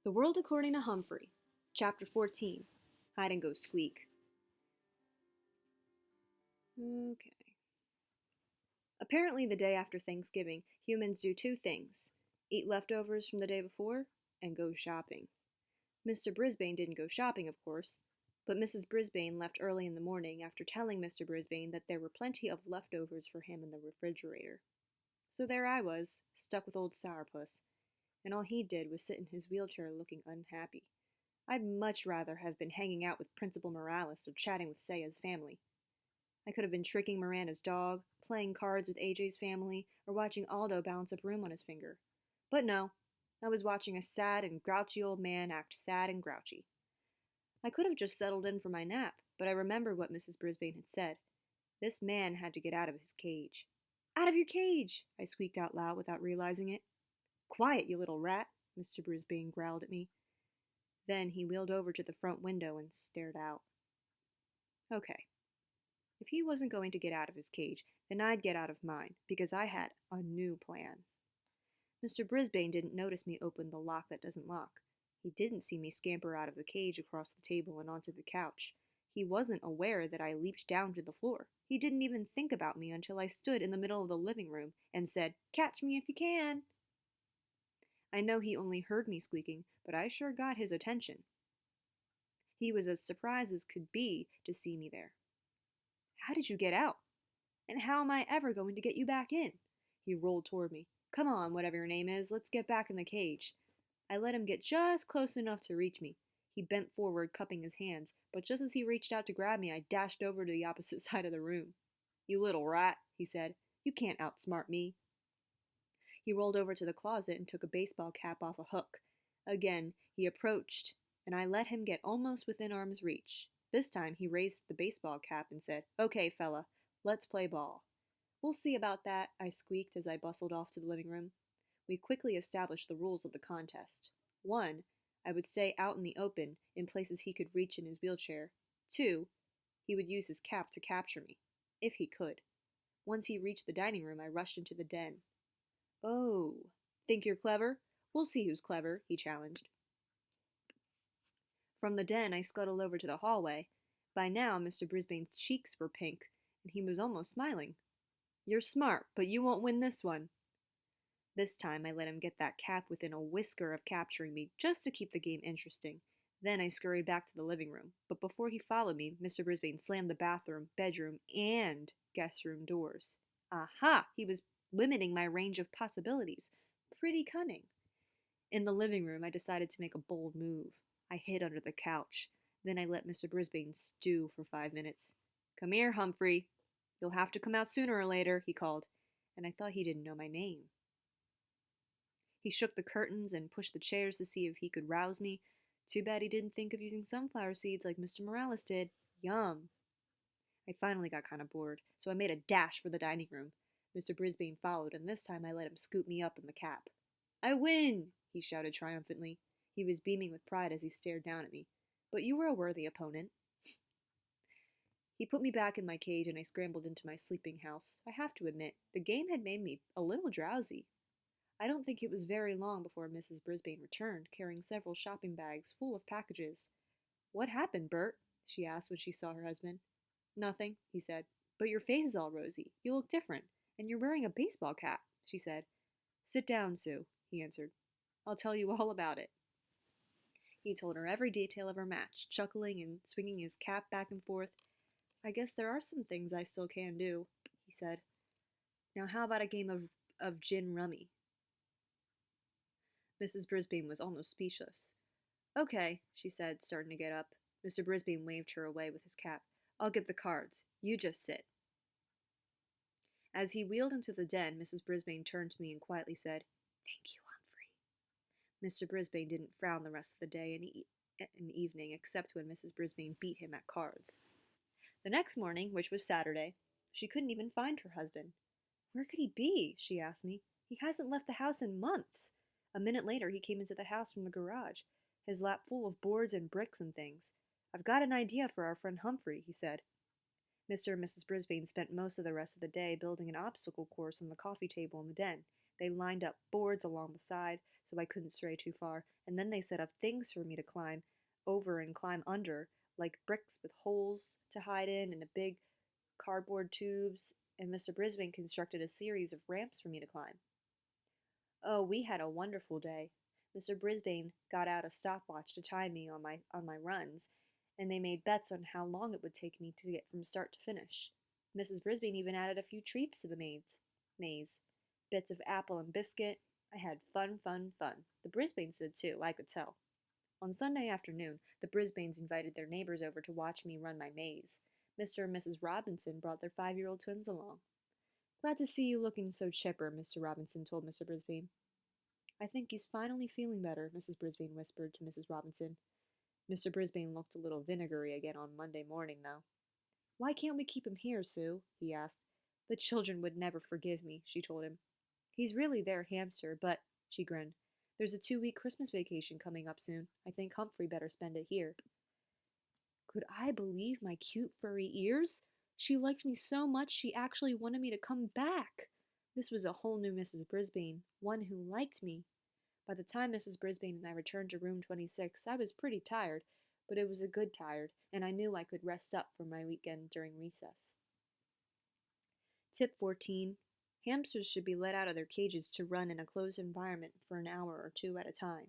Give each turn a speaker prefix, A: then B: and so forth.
A: The World According to Humphrey, Chapter 14, Hide and Go Squeak. Okay. Apparently, the day after Thanksgiving, humans do two things: eat leftovers from the day before and go shopping. Mr. Brisbane didn't go shopping, of course, but Mrs. Brisbane left early in the morning after telling Mr. Brisbane that there were plenty of leftovers for him in the refrigerator. So there I was, stuck with old Sourpuss, and all he did was sit in his wheelchair looking unhappy. I'd much rather have been hanging out with Principal Morales or chatting with Saya's family. I could have been tricking Miranda's dog, playing cards with AJ's family, or watching Aldo balance a broom on his finger. But no, I was watching a sad and grouchy old man act sad and grouchy. I could have just settled in for my nap, but I remembered what Mrs. Brisbane had said. This man had to get out of his cage. "Out of your cage!" I squeaked out loud without realizing it. "Quiet, you little rat," Mr. Brisbane growled at me. Then he wheeled over to the front window and stared out. Okay. If he wasn't going to get out of his cage, then I'd get out of mine, because I had a new plan. Mr. Brisbane didn't notice me open the lock that doesn't lock. He didn't see me scamper out of the cage across the table and onto the couch. He wasn't aware that I leaped down to the floor. He didn't even think about me until I stood in the middle of the living room and said, "Catch me if you can." I know he only heard me squeaking, but I sure got his attention. He was as surprised as could be to see me there. "How did you get out? And how am I ever going to get you back in?" He rolled toward me. "Come on, whatever your name is, let's get back in the cage." I let him get just close enough to reach me. He bent forward, cupping his hands, but just as he reached out to grab me, I dashed over to the opposite side of the room. "You little rat," he said. "You can't outsmart me." He rolled over to the closet and took a baseball cap off a hook. Again, he approached, and I let him get almost within arm's reach. This time, he raised the baseball cap and said, "Okay, fella, let's play ball." "We'll see about that," I squeaked as I bustled off to the living room. We quickly established the rules of the contest. 1. I would stay out in the open, in places he could reach in his wheelchair. 2. He would use his cap to capture me, if he could. Once he reached the dining room, I rushed into the den. "Oh, think you're clever? We'll see who's clever," he challenged. From the den, I scuttled over to the hallway. By now, Mr. Brisbane's cheeks were pink, and he was almost smiling. "You're smart, but you won't win this one." This time, I let him get that cap within a whisker of capturing me, just to keep the game interesting. Then I scurried back to the living room, but before he followed me, Mr. Brisbane slammed the bathroom, bedroom, and guest room doors. Aha! He was limiting my range of possibilities. Pretty cunning. In the living room, I decided to make a bold move. I hid under the couch. Then I let Mr. Brisbane stew for 5 minutes. "Come here, Humphrey. You'll have to come out sooner or later," he called, and I thought he didn't know my name. He shook the curtains and pushed the chairs to see if he could rouse me. Too bad he didn't think of using sunflower seeds like Mr. Morales did. Yum. I finally got kind of bored, so I made a dash for the dining room. Mr. Brisbane followed, and this time I let him scoop me up in the cap. "I win!" he shouted triumphantly. He was beaming with pride as he stared down at me. "But you were a worthy opponent." He put me back in my cage, and I scrambled into my sleeping house. I have to admit, the game had made me a little drowsy. I don't think it was very long before Mrs. Brisbane returned, carrying several shopping bags full of packages. "What happened, Bert?" she asked when she saw her husband. "Nothing," he said. "But your face is all rosy. You look different. And you're wearing a baseball cap," she said. "Sit down, Sue," he answered. "I'll tell you all about it." He told her every detail of our match, chuckling and swinging his cap back and forth. "I guess there are some things I still can do," he said. "Now how about a game of gin rummy?" Mrs. Brisbane was almost speechless. "Okay," she said, starting to get up. Mr. Brisbane waved her away with his cap. "I'll get the cards. You just sit." As he wheeled into the den, Mrs. Brisbane turned to me and quietly said, "Thank you, Humphrey." Mr. Brisbane didn't frown the rest of the day and evening, except when Mrs. Brisbane beat him at cards. The next morning, which was Saturday, she couldn't even find her husband. "Where could he be?" she asked me. "He hasn't left the house in months." A minute later, he came into the house from the garage, his lap full of boards and bricks and things. "I've got an idea for our friend Humphrey," he said. Mr. and Mrs. Brisbane spent most of the rest of the day building an obstacle course on the coffee table in the den. They lined up boards along the side, so I couldn't stray too far, and then they set up things for me to climb over and climb under, like bricks with holes to hide in and a big cardboard tubes, and Mr. Brisbane constructed a series of ramps for me to climb. Oh, we had a wonderful day. Mr. Brisbane got out a stopwatch to time me on my runs, and they made bets on how long it would take me to get from start to finish. Mrs. Brisbane even added a few treats to the maze. Bits of apple and biscuit. I had fun, fun, fun. The Brisbanes did too, I could tell. On Sunday afternoon, the Brisbanes invited their neighbors over to watch me run my maze. Mr. and Mrs. Robinson brought their 5-year-old twins along. Glad to see you looking so chipper, Mr. Robinson told Mr. Brisbane. I think he's finally feeling better, Mrs. Brisbane whispered to Mrs. Robinson. Mr. Brisbane looked a little vinegary again on Monday morning, though. Why can't we keep him here, Sue? He asked. The children would never forgive me, she told him. He's really their hamster, but, she grinned, there's a 2-week Christmas vacation coming up soon. I think Humphrey better spend it here. Could I believe my cute furry ears? She liked me so much she actually wanted me to come back. This was a whole new Mrs. Brisbane, one who liked me. By the time Mrs. Brisbane and I returned to room 26, I was pretty tired, but it was a good tired, and I knew I could rest up for my weekend during recess. Tip 14. Hamsters should be let out of their cages to run in a closed environment for an hour or two at a time.